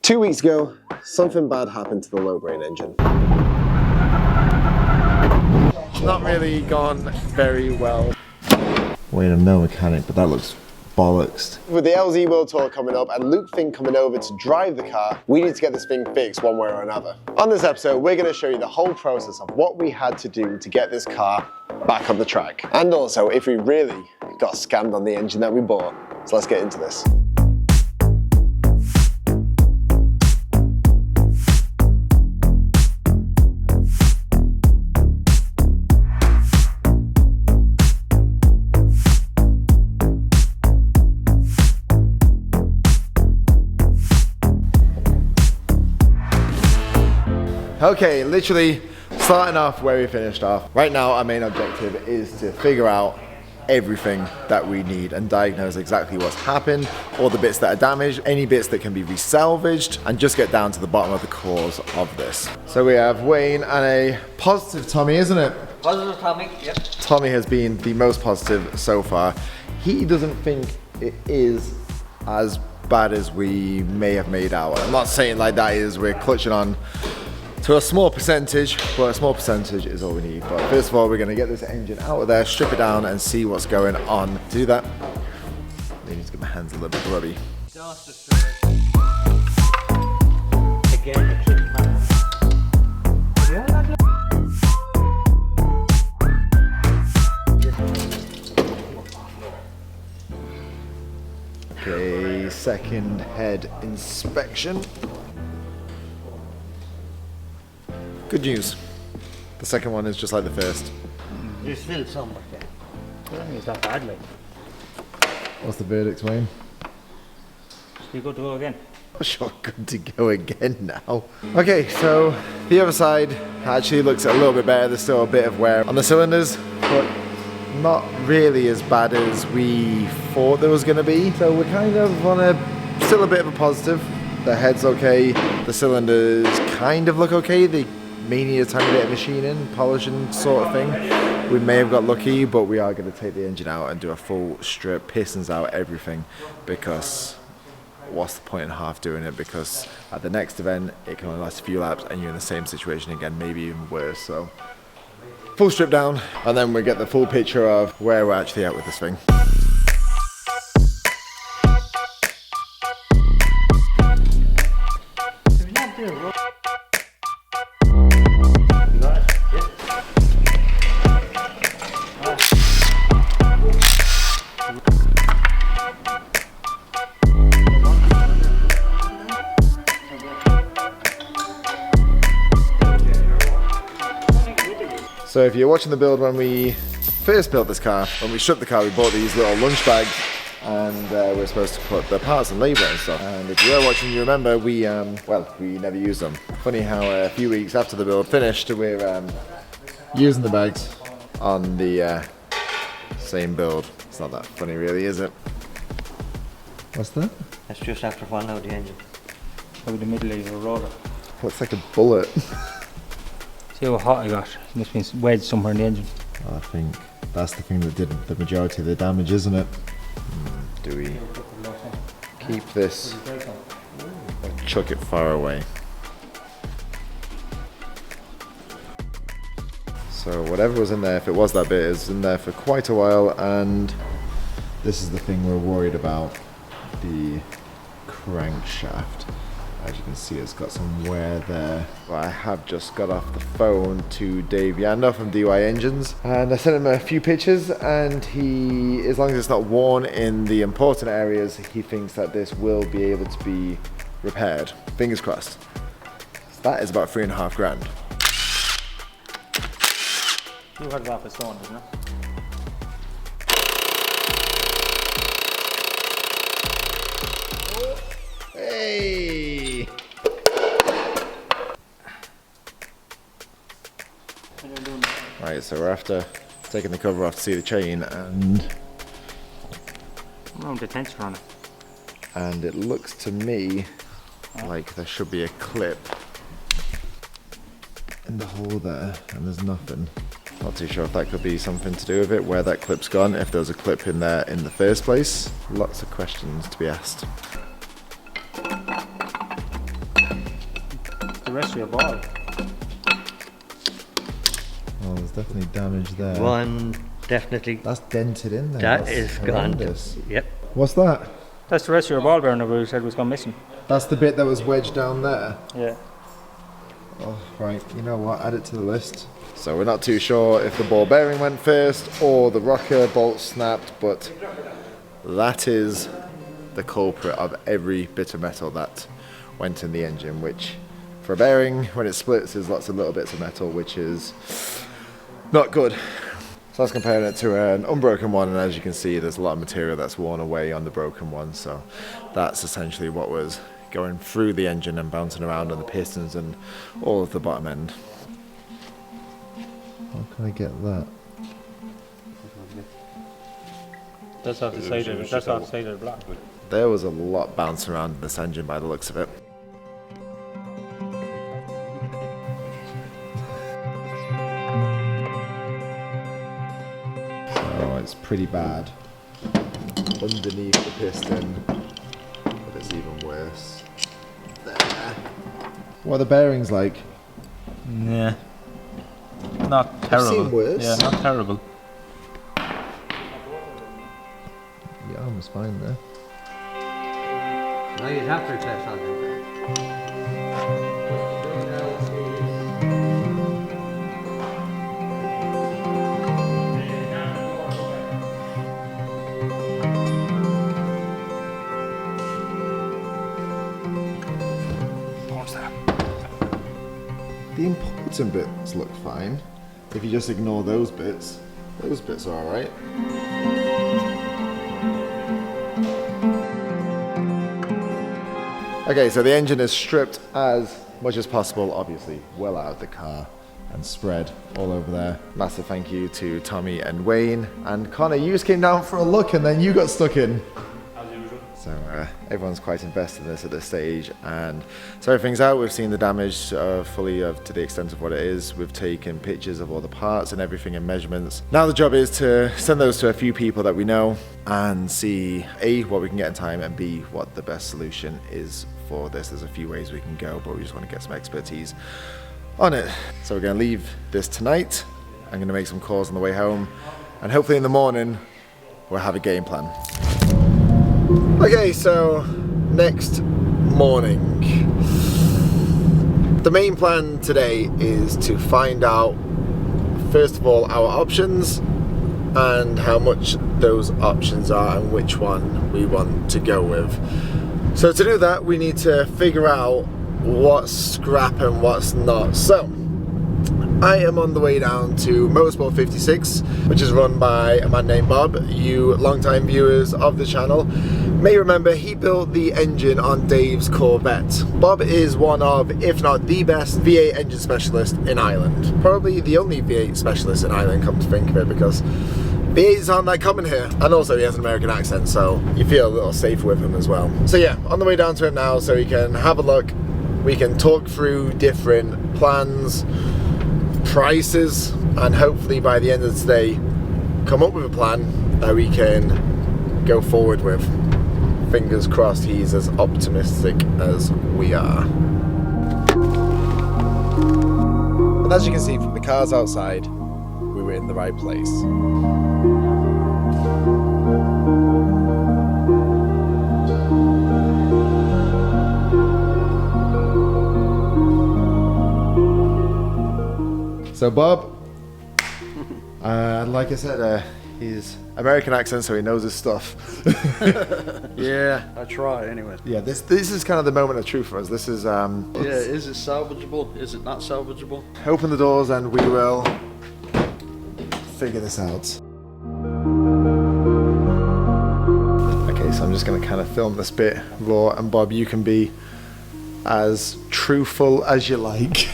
2 weeks ago, something bad happened to the Low Brain engine. It's not really gone very well. Wait, I'm no mechanic, but that looks bollocks. With the LZ World Tour coming up and Luke Fink coming over to drive the car, we need to get this thing fixed one way or another. On this episode, we're going to show you the whole process of what we had to do to get this car back on the track. And also, if we really got scammed on the engine that we bought. So let's get into this. Okay, literally starting off where we finished off. Right now, our main objective is to figure out everything that we need and diagnose exactly what's happened, all the bits that are damaged, any bits that can be resalvaged, and just get down to the bottom of the cause of this. So we have Wayne and a positive Tommy, isn't it? Positive Tommy, yep. Tommy has been the most positive so far. He doesn't think it is as bad as we may have made out. I'm not saying like that is we're clutching on to a small percentage, but a small percentage is all we need. But first of all, we're going to get this engine out of there, strip it down, and see what's going on. To do that, I need to get my hands a little bit grubby. Okay, second head inspection. Good news. The second one is just like the first. There's still some up there. I don't think it's that bad, like. What's the verdict, Wayne? Still good to go again. Sure, good to go again now. Okay, so the other side actually looks a little bit better. There's still a bit of wear on the cylinders, but not really as bad as we thought there was going to be. So we're kind of on a still a bit of a positive. The head's okay. The cylinders kind of look okay. They may need a tiny bit of machining, polishing sort of thing. We may have got lucky, but we are going to take the engine out and do a full strip, pistons out, everything, because what's the point in half doing it? Because at the next event, it can only last a few laps and you're in the same situation again, maybe even worse. So full strip down, and then we get the full picture of where we're actually at with this thing. So if you're watching the build when we first built this car, when we stripped the car, we bought these little lunch bags and we're supposed to put the parts and labour and stuff. And if you were watching, you remember we never used them. Funny how a few weeks after the build finished, we're using the bags on the same build. It's not that funny really, is it? What's that? That's just after falling out the engine. Over the middle of your rotor. Looks like a bullet. See how hot I got? It must be wedged somewhere in the engine. I think that's the thing that did the majority of the damage, isn't it? Do we keep this or chuck it far away? So whatever was in there, if it was that bit, is in there for quite a while, and this is the thing we're worried about, the crankshaft. As you can see, it's got some wear there. I have just got off the phone to Dave Yander from DY Engines, and I sent him a few pictures, and he, as long as it's not worn in the important areas, he thinks that this will be able to be repaired. Fingers crossed. So that is about $3.5 grand. You heard about this one, isn't it? Hey! Right, so we're after taking the cover off to see the chain, and the tension on it. And it looks to me like there should be a clip in the hole there, and there's nothing. Not too sure if that could be something to do with it, where that clip's gone, if there was a clip in there in the first place. Lots of questions to be asked. the rest of your ball. Oh, there's definitely damage there. One definitely. That's dented in there. That That's is gone. horrendous. Yep. What's that? That's the rest of your ball bearing that we said was gone missing. That's the bit that was wedged down there. Yeah. Oh, right, you know what, add it to the list. So we're not too sure if the ball bearing went first or the rocker bolt snapped, but that is the culprit of every bit of metal that went in the engine, which for a bearing, when it splits, there's lots of little bits of metal, which is not good. So that's comparing it to an unbroken one, and as you can see, there's a lot of material that's worn away on the broken one, so that's essentially what was going through the engine and bouncing around on the pistons and all of the bottom end. How can I get that? That's off the side of it. That's off the side of the block. There was a lot bouncing around in this engine by the looks of it. Oh, it's pretty bad. Underneath the piston, but it's even worse. There. What are the bearings like? Yeah. Not terrible. seen worse. Yeah, not terrible. The arm was fine there. No, you'd have to replace that. The important bits look fine. If you just ignore those bits are alright. Okay, so the engine is stripped as much as possible, obviously well out of the car and spread all over there. Massive thank you to Tommy and Wayne. And Connor, you just came down for a look and then you got stuck in. So everyone's quite invested in this at this stage, and so everything's out. We've seen the damage fully to the extent of what it is. We've taken pictures of all the parts and everything and measurements. Now the job is to send those to a few people that we know and see A, what we can get in time, and B, what the best solution is for this. There's a few ways we can go, but we just want to get some expertise on it. So we're going to leave this tonight. I'm going to make some calls on the way home, and hopefully in the morning we'll have a game plan. Okay, so next morning. The main plan today is to find out, first of all, our options and how much those options are and which one we want to go with. So to do that, we need to figure out what's scrap and what's not. So I am on the way down to Motorsport 56, which is run by a man named Bob. You long-time viewers of the channel may remember he built the engine on Dave's Corvette. Bob is one of, if not the best, V8 engine specialist in Ireland. Probably the only V8 specialist in Ireland, come to think of it, because V8s aren't that common here. And also he has an American accent, so you feel a little safer with him as well. So yeah, on the way down to him now so we can have a look. We can talk through different plans, prices, and hopefully by the end of today come up with a plan that we can go forward with. Fingers crossed he's as optimistic as we are. And as you can see from the cars outside, we were in the right place. So Bob, like I said, he's American accent, so he knows his stuff. Yeah, I try anyway. Yeah, this is kind of the moment of truth for us. This is Yeah, is it salvageable? Is it not salvageable? open the doors and we will figure this out. Okay, so I'm just going to kind of film this bit raw, and Bob, you can be as truthful as you like.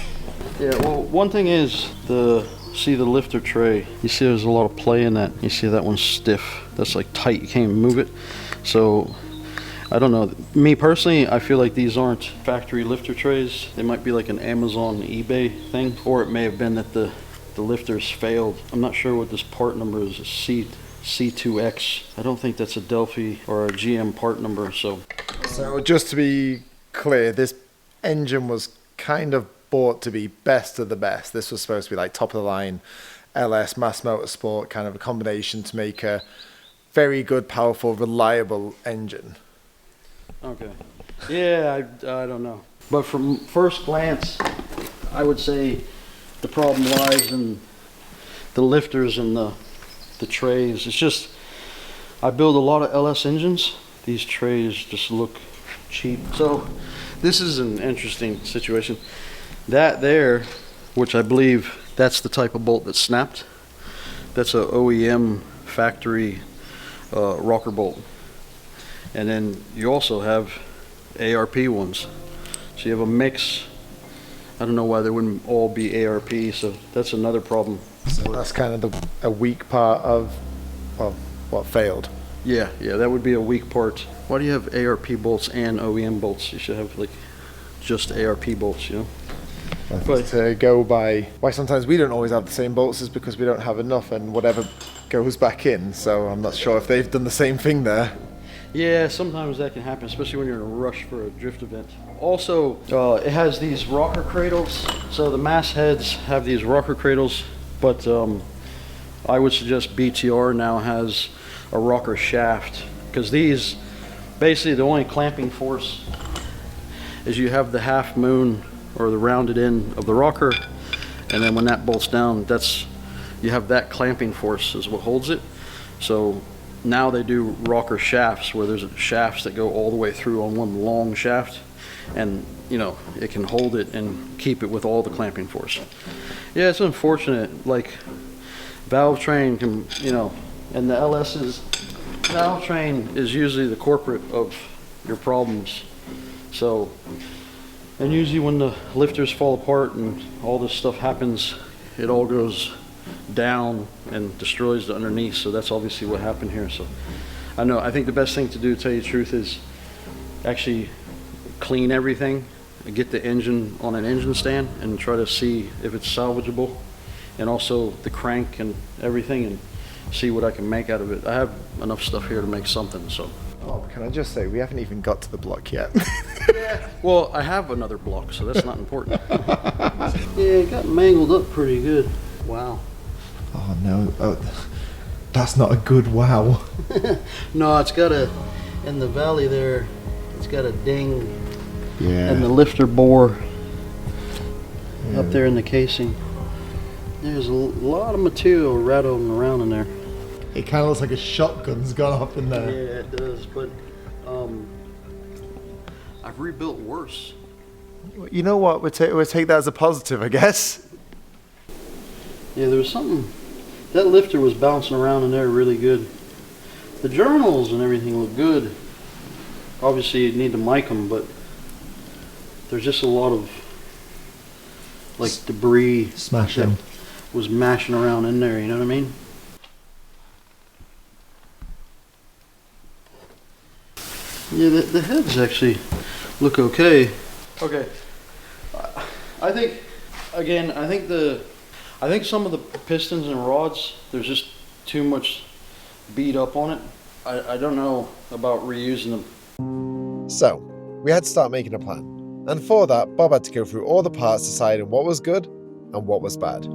Yeah, well, one thing is see the lifter tray. You see there's a lot of play in that. You see that one's stiff. That's like tight. You can't even move it. So I don't know. Me personally, I feel like these aren't factory lifter trays. They might be like an Amazon, eBay thing, or it may have been that the lifters failed. I'm not sure what this part number is. C2X. I don't think that's a Delphi or a GM part number. So So just to be clear, this engine was kind of bought to be best of the best. This was supposed to be like top of the line LS mass motorsport, kind of a combination to make a very good, powerful, reliable engine. Okay. Yeah, I don't know. But from first glance, I would say the problem lies in the lifters and the trays. It's just, I build a lot of LS engines. These trays just look cheap. So this is an interesting situation. That there, which I believe that's the type of bolt that snapped. That's a OEM factory rocker bolt. And then you also have ARP ones. So you have a mix. I don't know why they wouldn't all be ARP, so that's another problem. So that's kind of a weak part of, well, what failed. Yeah, that would be a weak part. Why do you have ARP bolts and OEM bolts? You should have like just ARP bolts, you know? But to go by why sometimes we don't always have the same bolts is because we don't have enough and whatever goes back in. So I'm not sure if they've done the same thing there. Yeah, sometimes that can happen, especially when you're in a rush for a drift event. Also, it has these rocker cradles. So the mass heads have these rocker cradles, but I would suggest BTR now has a rocker shaft, because these, basically the only clamping force is you have the half moon or the rounded end of the rocker, and then when that bolts down, you have that clamping force is what holds it. So now they do rocker shafts where there's shafts that go all the way through on one long shaft, and you know, it can hold it and keep it with all the clamping force. Yeah, it's unfortunate, like valve train can, you know, and the LS's valve train is usually the corporate of your problems. So, and usually when the lifters fall apart and all this stuff happens, it all goes down and destroys the underneath. So that's obviously what happened here. So I think the best thing to do, to tell you the truth, is actually clean everything and get the engine on an engine stand and try to see if it's salvageable, and also the crank and everything, and see what I can make out of it. I have enough stuff here to make something, so. Oh, can I just say, we haven't even got to the block yet. Well, I have another block, so that's not important. Yeah, it got mangled up pretty good. Wow. Oh no, that's not a good wow. No, it's got in the valley there, it's got a ding. Yeah. And the lifter bore up there in the casing. There's a lot of material rattling around in there. It kind of looks like a shotgun's gone up in there. Yeah, it does, but I've rebuilt worse. You know what, we'll take that as a positive, I guess. Yeah, there was something, that lifter was bouncing around in there really good. The journals and everything look good. Obviously you need to mic them, but there's just a lot of like debris Smashing. was mashing around in there, you know what I mean? Yeah, the heads actually look okay. Okay, I think some of the pistons and rods, there's just too much beat up on it. I don't know about reusing them. So, we had to start making a plan. And for that, Bob had to go through all the parts, deciding what was good and what was bad.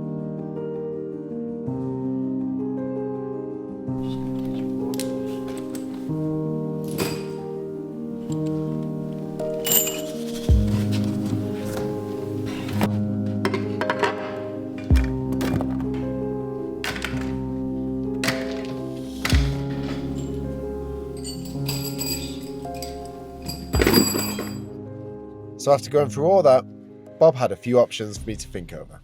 So after going through all that, Bob had a few options for me to think over.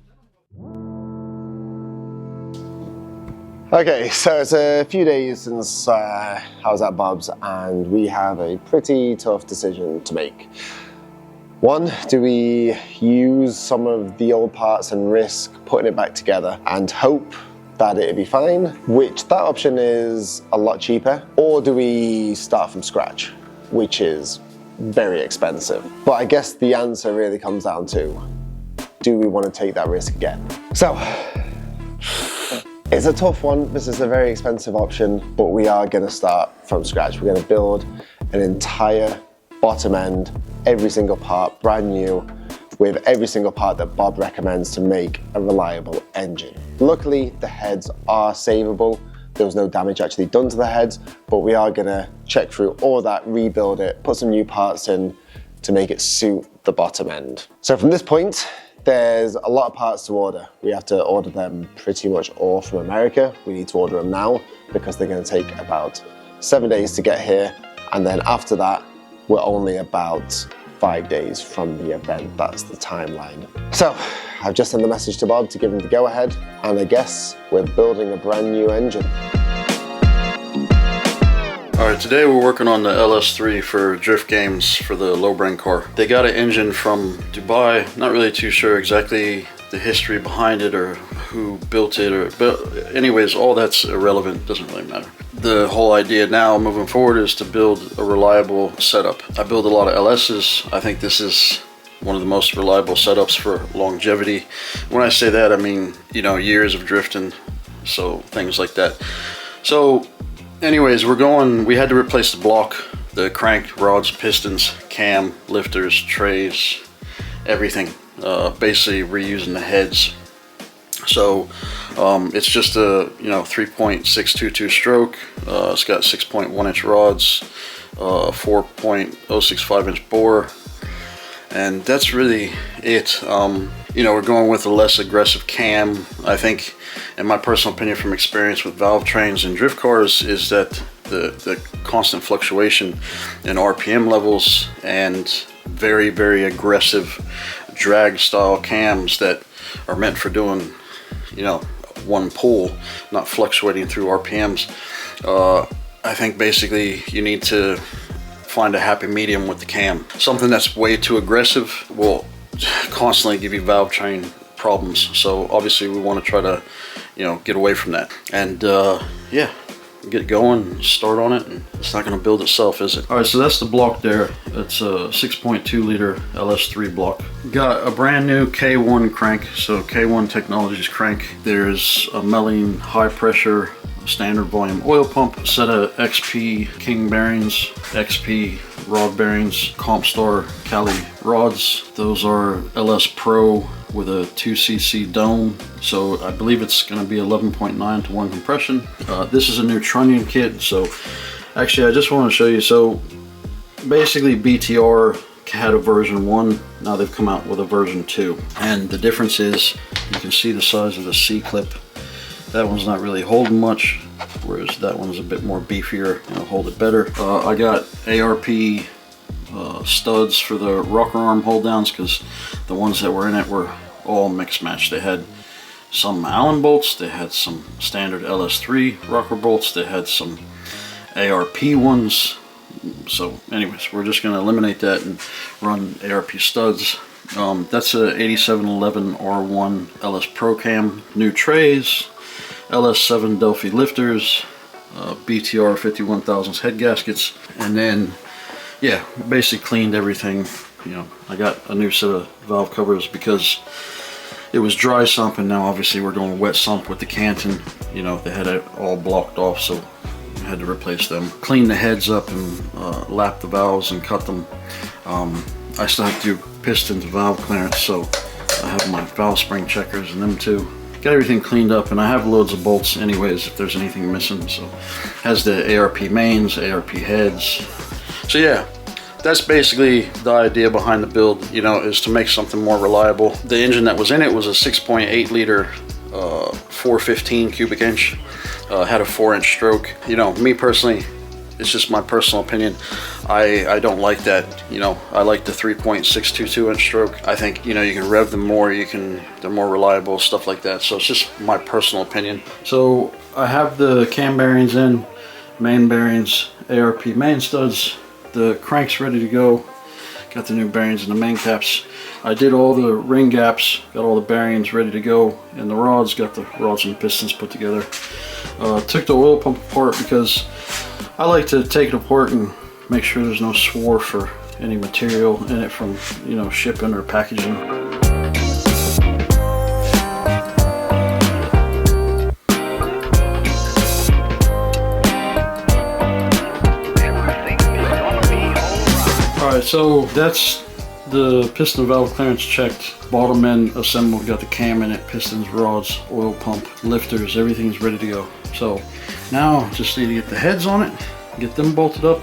Okay, so it's a few days since I was at Bob's, and we have a pretty tough decision to make. One, do we use some of the old parts and risk putting it back together and hope that it'd be fine, which that option is a lot cheaper, or do we start from scratch, which is very expensive? But I guess the answer really comes down to, do we want to take that risk again? So, it's a tough one. This is a very expensive option, but we are going to start from scratch. We're going to build an entire bottom end, every single part, brand new, with every single part that Bob recommends to make a reliable engine. Luckily, the heads are savable. There was no damage actually done to the heads, but we are gonna check through all that, rebuild it, put some new parts in to make it suit the bottom end. So from this point, there's a lot of parts to order. We have to order them pretty much all from America. We need to order them now because they're gonna take about 7 days to get here. And then after that, we're only about 5 days from the event. That's the timeline. So I've just sent the message to Bob to give him the go ahead. And I guess we're building a brand new engine. All right, today we're working on the LS3 for Drift Games for the Low Brain car. They got an engine from Dubai. Not really too sure exactly the history behind it or who built it, but anyways, all that's irrelevant, doesn't really matter. The whole idea now moving forward is to build a reliable setup. I build a lot of LSs. I think this is one of the most reliable setups for longevity. When I say that, I mean, you know, years of drifting, so things like that. So anyways, we had to replace the block, the crank, rods, pistons, cam, lifters, trays, everything. Basically reusing the heads. So it's just a 3.622 stroke. It's got 6.1 inch rods, 4.065 inch bore, and that's really it. We're going with a less aggressive cam. I think, in my personal opinion from experience with valve trains and drift cars, is that the constant fluctuation in RPM levels and very, very aggressive drag style cams that are meant for doing, one pull, not fluctuating through RPMs. I think basically you need to find a happy medium with the cam. Something that's way too aggressive will constantly give you valve train problems. So obviously we want to try to, get away from that. And yeah, get going, start on it, and it's not going to build itself, is it? All right, so that's the block there. It's a 6.2 liter LS3 block. Got a brand new K1 crank, so K1 Technologies crank. There's a Melling high pressure standard volume oil pump, a set of XP King bearings, XP rod bearings, Compstar Cali rods. Those are LS Pro with a 2cc dome, so I believe it's going to be 11.9 to 1 compression. This is a new trunnion kit, so actually I just want to show you. So basically BTR had a version 1, now they've come out with a version 2, and the difference is you can see the size of the C-clip. That one's not really holding much, whereas that one's a bit more beefier and it'll hold it better. I got ARP studs for the rocker arm hold downs because the ones that were in it were all mixed match. They had some Allen bolts, they had some standard LS3 rocker bolts, they had some ARP ones. So anyways, we're just going to eliminate that and run ARP studs. That's a 8711 R1 LS Pro Cam, new trays, LS7 Delphi lifters, BTR 51,000 head gaskets, and then yeah, basically cleaned everything. I got a new set of valve covers because it was dry sump, and now obviously we're going wet sump with the Canton. They had it all blocked off, so I had to replace them. Clean the heads up and lap the valves and cut them. I still have to do piston to valve clearance, so I have my valve spring checkers and them too. Got everything cleaned up, and I have loads of bolts anyways if there's anything missing. So has the ARP mains, ARP heads. So yeah, that's basically the idea behind the build, is to make something more reliable. The engine that was in it was a 6.8 liter 415 cubic inch, had a 4-inch stroke. Me personally, it's just my personal opinion, I don't like that. I like the 3.622 inch stroke. I think you can rev them more, they're more reliable, stuff like that. So it's just my personal opinion. So I have the cam bearings in, main bearings, ARP main studs, the crank's ready to go, got the new bearings in the main caps. I did all the ring gaps, got all the bearings ready to go, and the rods, got the rods and pistons put together. Took the oil pump apart because I like to take it apart and make sure there's no swarf or any material in it from shipping or packaging. Alright, so that's the piston valve clearance checked, bottom end assembled, got the cam in it, pistons, rods, oil pump, lifters, everything's ready to go. So now just need to get the heads on it, get them bolted up,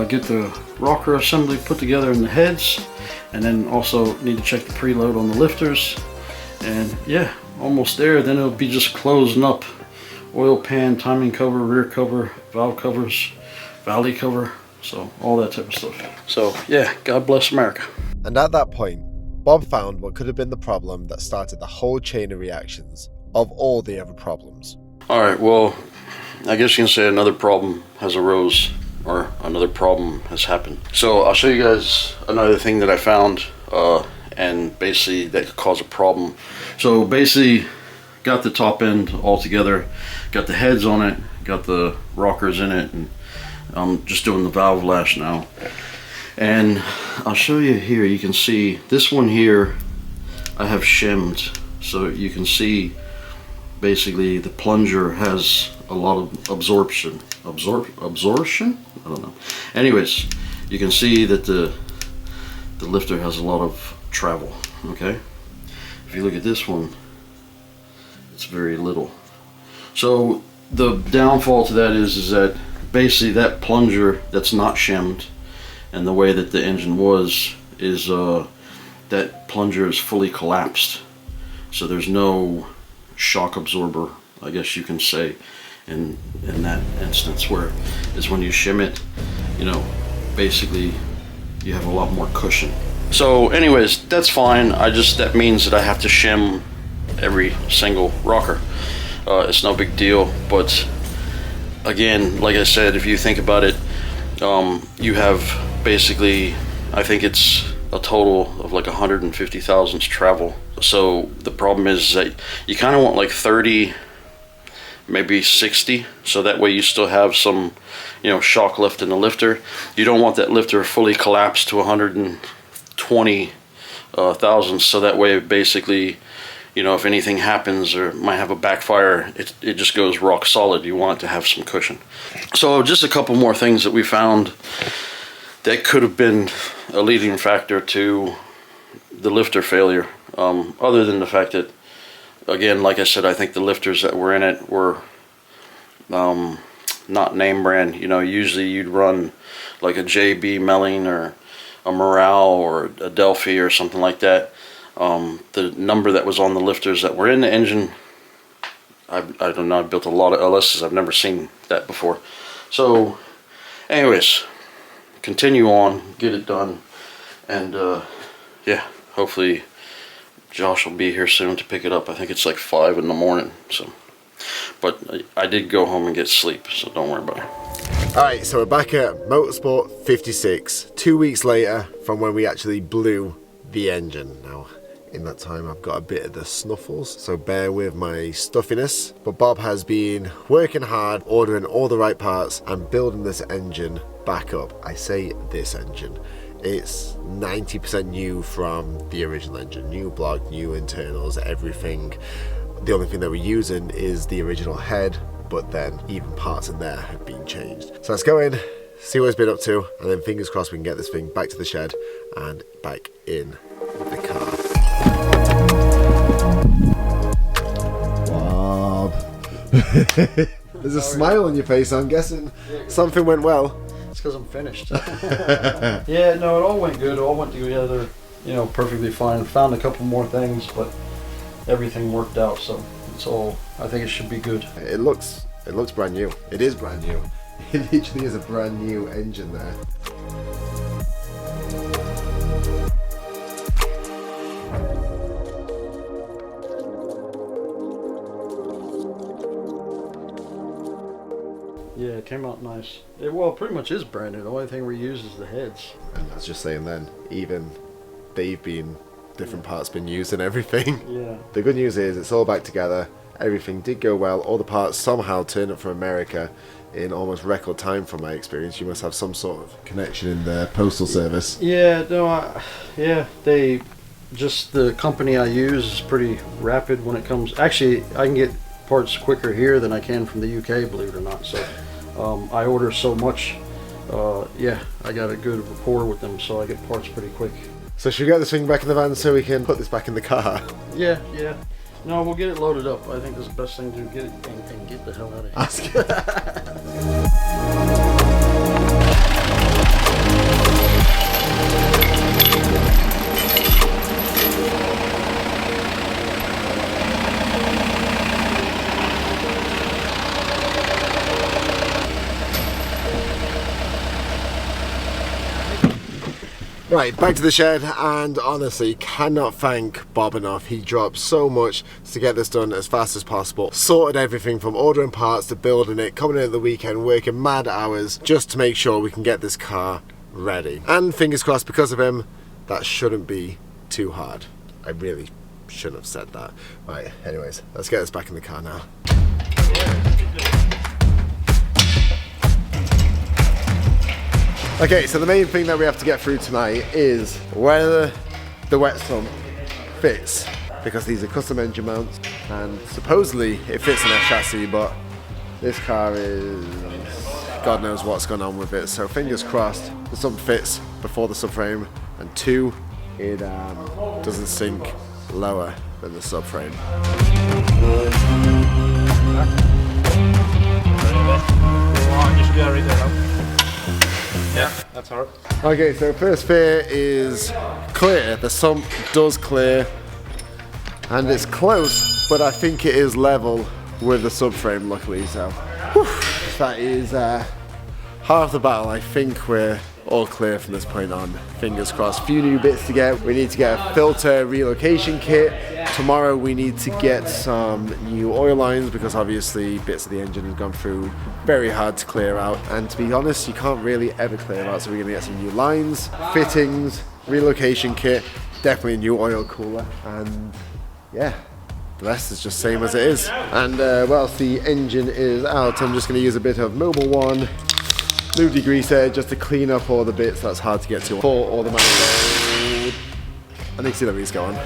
get the rocker assembly put together in the heads, and then also need to check the preload on the lifters. And yeah, almost there. Then it'll be just closing up. Oil pan, timing cover, rear cover, valve covers, valley cover, so all that type of stuff. So yeah, God bless America. And at that point, Bob found what could have been the problem that started the whole chain of reactions of all the other problems. All right, well, I guess you can say another problem has arose, or another problem has happened. So I'll show you guys another thing that I found, and basically that could cause a problem. So basically, got the top end all together, got the heads on it, got the rockers in it, and I'm just doing the valve lash now. And I'll show you here, you can see this one here I have shimmed, so you can see basically the plunger has a lot of absorption. Absorption? I don't know. Anyways, you can see that the lifter has a lot of travel, okay? If you look at this one, it's very little. So the downfall to that is that basically that plunger that's not shimmed, and the way that the engine was is that plunger is fully collapsed. So there's no shock absorber, I guess you can say, in that instance, where is when you shim it, you know, basically you have a lot more cushion. So anyways, that's fine. That means that I have to shim every single rocker. It's no big deal, but again, like I said, if you think about it, you have basically, I think it's a total of like 150 thousandths travel. So the problem is that you kind of want like 30, maybe 60, so that way you still have some, you know, shock lift in the lifter. You don't want that lifter fully collapsed to 120 thousandths, so that way basically, you know, if anything happens or might have a backfire, it just goes rock solid. You want it to have some cushion. So just a couple more things that we found that could have been a leading factor to the lifter failure. Other than the fact that, again, like I said, I think the lifters that were in it were not name brand. You know, usually you'd run like a JB Melling or a Morale or a Delphi or something like that. The number that was on the lifters that were in the engine, I don't know, I built a lot of LSs, I've never seen that before. So anyways, continue on, get it done, and yeah, hopefully Josh will be here soon to pick it up. I think it's like 5 in the morning, so, but I did go home and get sleep, so don't worry about it. Alright, so we're back at Motorsport 56, 2 weeks later from when we actually blew the engine. Now, in that time I've got a bit of the snuffles, so bear with my stuffiness, but Bob has been working hard, ordering all the right parts and building this engine back up. I say this engine, it's 90% new from the original engine, new block, new internals, everything. The only thing that we're using is the original head, but then even parts in there have been changed. So let's go in, see what it's been up to, and then fingers crossed we can get this thing back to the shed and back in the car. Bob. There's a smile on your face, I'm guessing something went well. It's because I'm finished. Yeah, no, it all went good. It all went together, you know, perfectly fine. Found a couple more things, but everything worked out, so it's all, I think it should be good. It looks brand new. It is brand new. It literally is a brand new engine there. Yeah, it came out nice. Well, it pretty much is brand new. The only thing we use is the heads. And I was just saying then, even they've been, different parts been used and everything. Yeah. The good news is it's all back together. Everything did go well. All the parts somehow turned up from America in almost record time from my experience. You must have some sort of connection in the postal service. Yeah, no, the company I use is pretty rapid when it comes. Actually, I can get parts quicker here than I can from the UK, believe it or not. So I order so much. Yeah, I got a good rapport with them, so I get parts pretty quick. So should we get this thing back in the van so we can put this back in the car? Yeah, yeah. No, we'll get it loaded up. I think that's the best thing to do. Get it and get the hell out of here. Right, back to the shed, and honestly cannot thank Bob enough. He dropped so much to get this done as fast as possible. Sorted everything from ordering parts to building it, coming in at the weekend, working mad hours just to make sure we can get this car ready. And fingers crossed, because of him, that shouldn't be too hard. I really shouldn't have said that. Right, anyways, let's get this back in the car now. Okay, so the main thing that we have to get through tonight is whether the wet sump fits, because these are custom engine mounts and supposedly it fits in their chassis, but this car is, God knows what's going on with it. So fingers crossed the sump fits before the subframe, and 2, it doesn't sink lower than the subframe. Yeah, that's alright. Okay, so first fear is clear. The sump does clear, and it's close, but I think it is level with the subframe, luckily. So whew, that is half the battle. I think we're all clear from this point on. Fingers crossed. Few new bits to get. We need to get a filter relocation kit. Tomorrow we need to get some new oil lines, because obviously bits of the engine have gone through, very hard to clear out, and to be honest you can't really ever clear out, so we're going to get some new lines, fittings, relocation kit, definitely a new oil cooler, and yeah, the rest is just same as it is. And whilst the engine is out, I'm just going to use a bit of Mobil 1 lube degreaser just to clean up all the bits that's hard to get to for all the manifold and auxiliaries go on.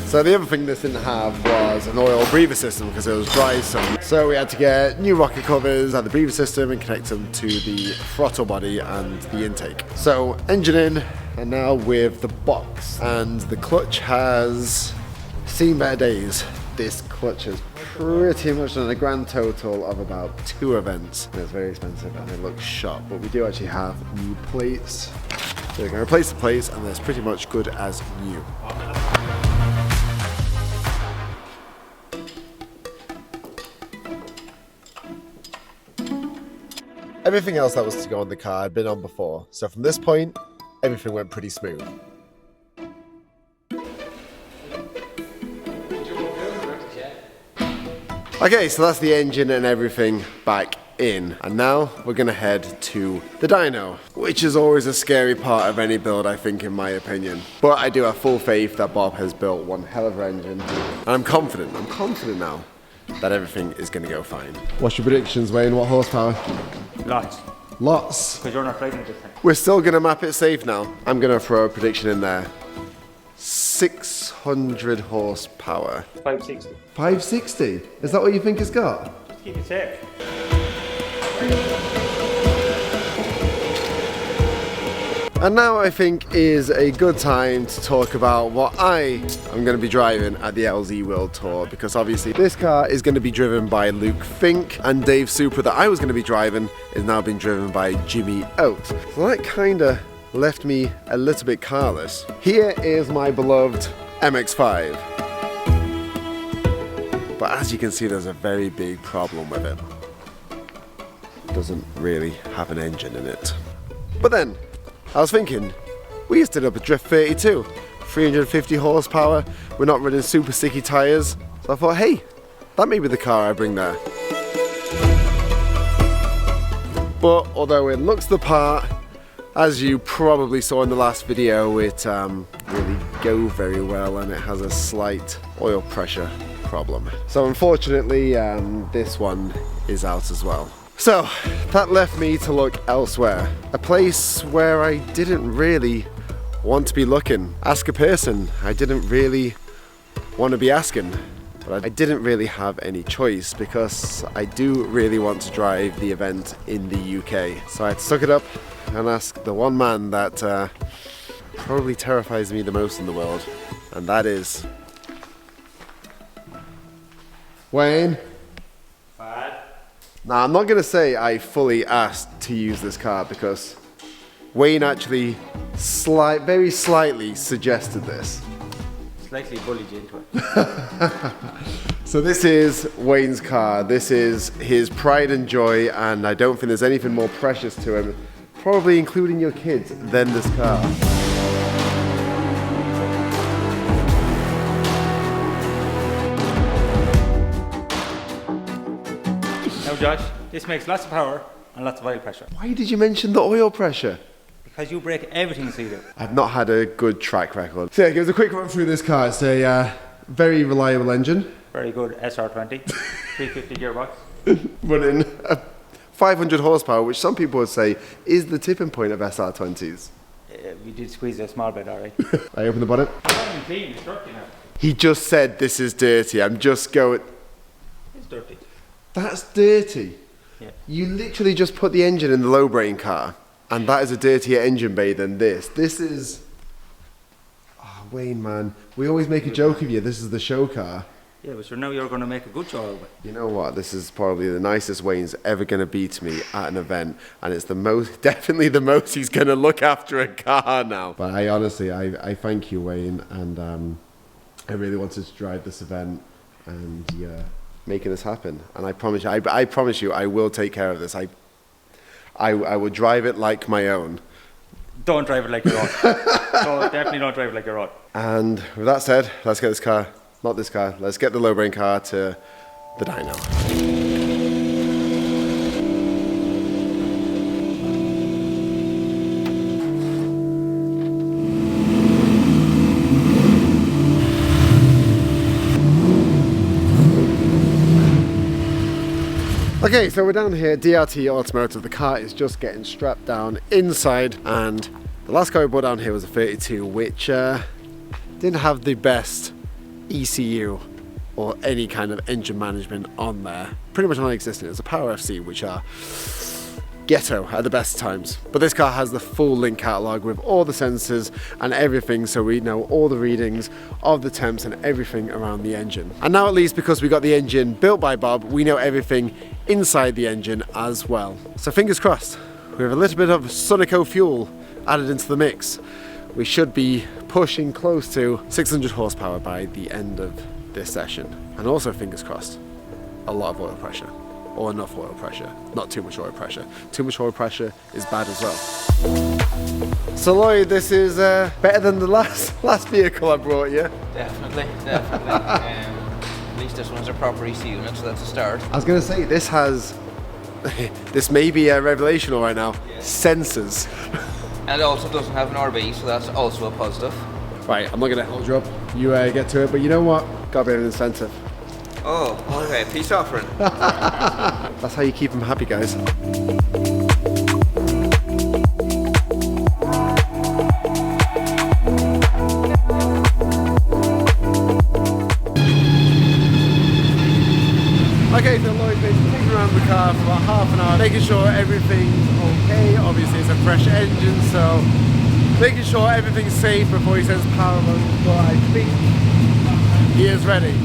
So the other thing this didn't have was an oil breather system, because it was dry summer. So we had to get new rocker covers, add the breather system and connect them to the throttle body and the intake. So engine in, and now with the box. And the clutch has seen better days. This clutch has pretty much done a grand total of about 2 events. And it's very expensive and it looks shot, but we do actually have new plates. So we're going to replace the plates, and it's pretty much good as new. Everything else that was to go on the car had been on before, so from this point, everything went pretty smooth. Okay, so that's the engine and everything back in, and now we're gonna head to the dyno, which is always a scary part of any build, I think, in my opinion. But I do have full faith that Bob has built one hell of an engine, and I'm confident now that everything is gonna go fine. What's your predictions, Wayne? What horsepower? Lots. Lots. Because you're not driving this thing. We're still gonna map it safe now. I'm gonna throw a prediction in there. 600 horsepower. 560. 560? Is that what you think it's got? Just keep it safe. And now I think is a good time to talk about what I am going to be driving at the LZ World Tour, because obviously this car is going to be driven by Luke Fink, and Dave's Supra that I was going to be driving is now being driven by Jimmy Oates. So that kind of left me a little bit carless. Here is my beloved MX-5. But as you can see, there's a very big problem with it. It doesn't really have an engine in it. But then, I was thinking, we used to do up a Drift 32, 350 horsepower, we're not running super sticky tyres, so I thought, hey, that may be the car I bring there. But although it looks the part, as you probably saw in the last video, it really goes very well, and it has a slight oil pressure problem. So unfortunately, this one is out as well. So that left me to look elsewhere. A place where I didn't really want to be looking. Ask a person I didn't really want to be asking. But I didn't really have any choice because I do really want to drive the event in the UK. So I had to suck it up and ask the one man that probably terrifies me the most in the world, and that is Wayne. Now, I'm not going to say I fully asked to use this car because Wayne actually very slightly suggested this. Slightly bullied you into it. So this is Wayne's car. This is his pride and joy, and I don't think there's anything more precious to him, probably including your kids, than this car. Now Josh, this makes lots of power and lots of oil pressure. Why did you mention the oil pressure? Because you break everything so you do. I've not had a good track record. So yeah, give us a quick run through this car. It's a very reliable engine. Very good SR20, 350 gearbox. Running 500 horsepower, which some people would say is the tipping point of SR20s. We did squeeze a small bit, alright. I open the bonnet. It's not even clean, it's dirty now. He just said this is dirty. I'm just going... It's dirty. That's dirty. Yeah. You literally just put the engine in the low brain car, and that is a dirtier engine bay than this. This is... Oh, Wayne, man. We always make a joke of you. This is the show car. Yeah, but sure, now you're going to make a good show of it. You know what? This is probably the nicest Wayne's ever going to be to me at an event, and it's the most, definitely the most he's going to look after a car now. But I honestly, I thank you, Wayne, and I really wanted to drive this event, and you're making this happen. And I promise you, I will take care of this. I will drive it like my own. Don't drive it like your own. Definitely don't drive it like your own. And with that said, let's get this car. Not this car. Let's get the low brain car to the dyno. Okay, so we're down here, DRT Automotive. The car is just getting strapped down inside, and the last car we brought down here was a 32, which didn't have the best ECU or any kind of engine management on there. Pretty much non-existent. It's a Power FC, which are ghetto at the best times. But this car has the full link catalog with all the sensors and everything, so we know all the readings of the temps and everything around the engine. And now, at least because we got the engine built by Bob, we know everything inside the engine as well. So fingers crossed, with a little bit of Sonico fuel added into the mix, we should be pushing close to 600 horsepower by the end of this session. And also, fingers crossed, a lot of oil pressure, or enough oil pressure, not too much oil pressure. Too much oil pressure is bad as well. So Lloyd, this is better than the last vehicle I brought you. Definitely. At least this one's a proper EC unit, so that's a start. I was going to say, this has, this may be revelational right now, sensors. And it also doesn't have an RB, so that's also a positive. Right, I'm not going to hold you up. You get to it, but you know what? Got to be an incentive. Oh, okay, peace offering. That's how you keep them happy, guys. Okay, so Lloyd's been taking around the car for about half an hour, making sure everything's okay. Obviously, it's a fresh engine, so making sure everything's safe before he sends power mode. But I think he is ready.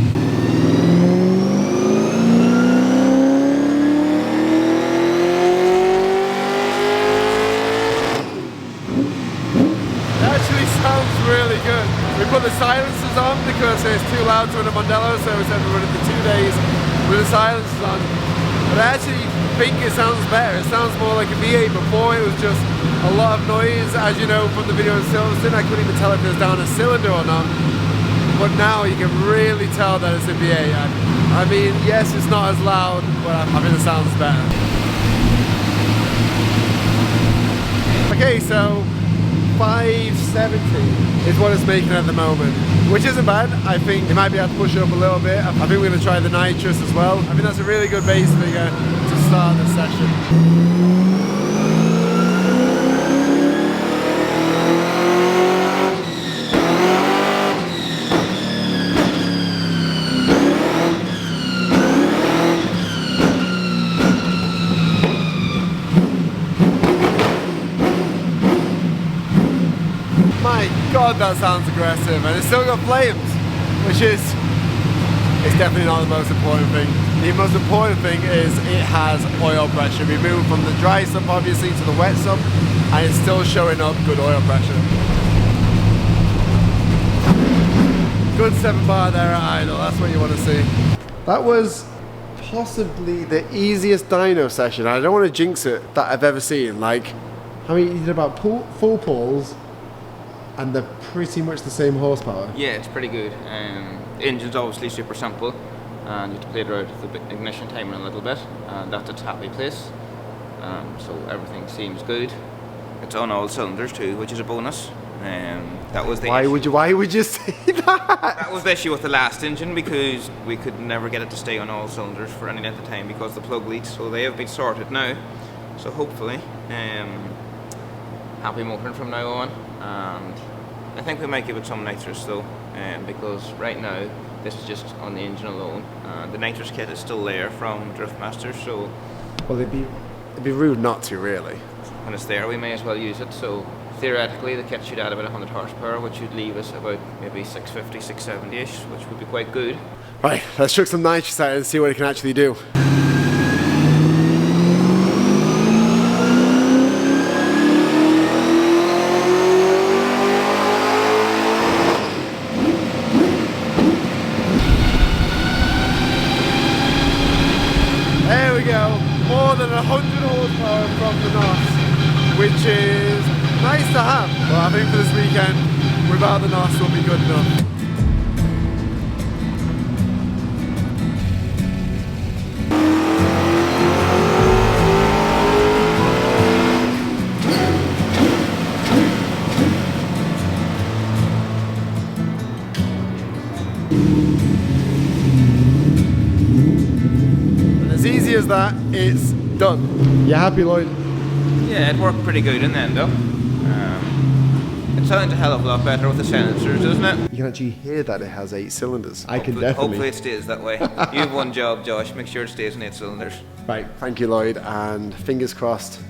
It actually sounds really good. We put the silencers on because it's too loud to run a Mondello, so we said we run it for 2 days with the silencers on. But I actually think it sounds better. It sounds more like a V8. Before it was just a lot of noise. As you know from the video in Silverstone, I couldn't even tell if it was down a cylinder or not. But now you can really tell that it's a V8. I mean, yes, it's not as loud, but I think it sounds better. Okay, so 570 is what it's making at the moment, which isn't bad. I think it might be able to push it up a little bit. I think we're going to try the nitrous as well. I think that's a really good base figure to start the session. My God, that sounds aggressive, and it's still got flames, which is, it's definitely not the most important thing. The most important thing is it has oil pressure. We moved from the dry sump obviously to the wet sump, and it's still showing up good oil pressure. Good 7 bar there at idle, that's what you want to see. That was possibly the easiest dyno session, I don't want to jinx it, that I've ever seen. Like, I mean, you did about full pulls, and they're pretty much the same horsepower. Yeah, it's pretty good. The engine's obviously super simple, and you have to play around with the ignition timing a little bit, and that's its happy place. So everything seems good. It's on all cylinders too, which is a bonus. That was the Why issue. would you say that? That was the issue with the last engine, because we could never get it to stay on all cylinders for any length of time because the plug leaks. So they have been sorted now. So hopefully, happy motoring from now on. And I think we might give it some nitrous though, because right now this is just on the engine alone. The nitrous kit is still there from Driftmaster, so Well, it'd be rude not to, really. when it's there we may as well use it. So theoretically the kit should add about 100 horsepower, which would leave us about maybe 650, 670-ish, which would be quite good. Right, let's chuck some nitrous out and see what it can actually do. There we go, more than 100 horsepower from the NOS, which is nice to have. But I think for this weekend, without the NOS will be good enough. As easy as that, it's done. You happy, Lloyd? Yeah, it worked pretty good in the end though. It sounds a hell of a lot better with the silencers, doesn't it? You can actually hear that it has 8 cylinders. Hopefully it stays that way. You have one job, Josh, make sure it stays in 8 cylinders. Right, thank you, Lloyd, and fingers crossed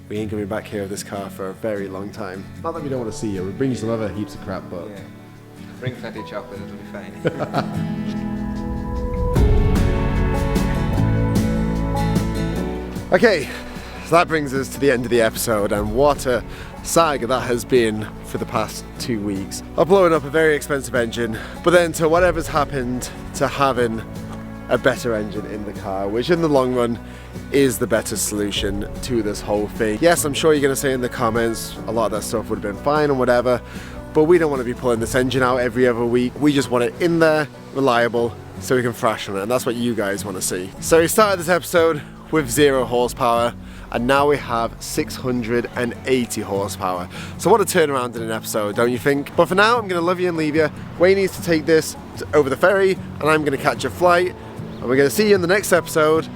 we ain't gonna be back here with this car for a very long time. Not that we don't want to see you, we'll bring you some other heaps of crap, but... Yeah. Bring plenty of chocolate, it'll be fine. Okay, so that brings us to the end of the episode, and what a saga that has been for the past 2 weeks. Of blowing up a very expensive engine, but then to whatever's happened to having a better engine in the car, which in the long run is the better solution to this whole thing. Yes, I'm sure you're going to say in the comments a lot of that stuff would have been fine and whatever, but we don't want to be pulling this engine out every other week. We just want it in there, reliable, so we can thrash on it, and that's what you guys want to see. So we started this episode with 0 horsepower, and now we have 680 horsepower. So what a turnaround in an episode, don't you think? But for now, I'm going to love you and leave you. Wayne needs to take this over the ferry, and I'm going to catch a flight, and we're going to see you in the next episode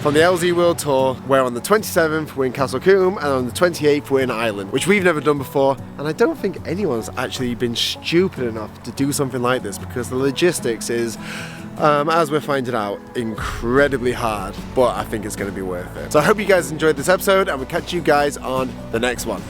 from the LZ World Tour, where on the 27th we're in Castle Coombe, and on the 28th we're in Ireland, which we've never done before, and I don't think anyone's actually been stupid enough to do something like this, because the logistics is, as we're finding out, incredibly hard, but I think it's going to be worth it. So I hope you guys enjoyed this episode, and we'll catch you guys on the next one.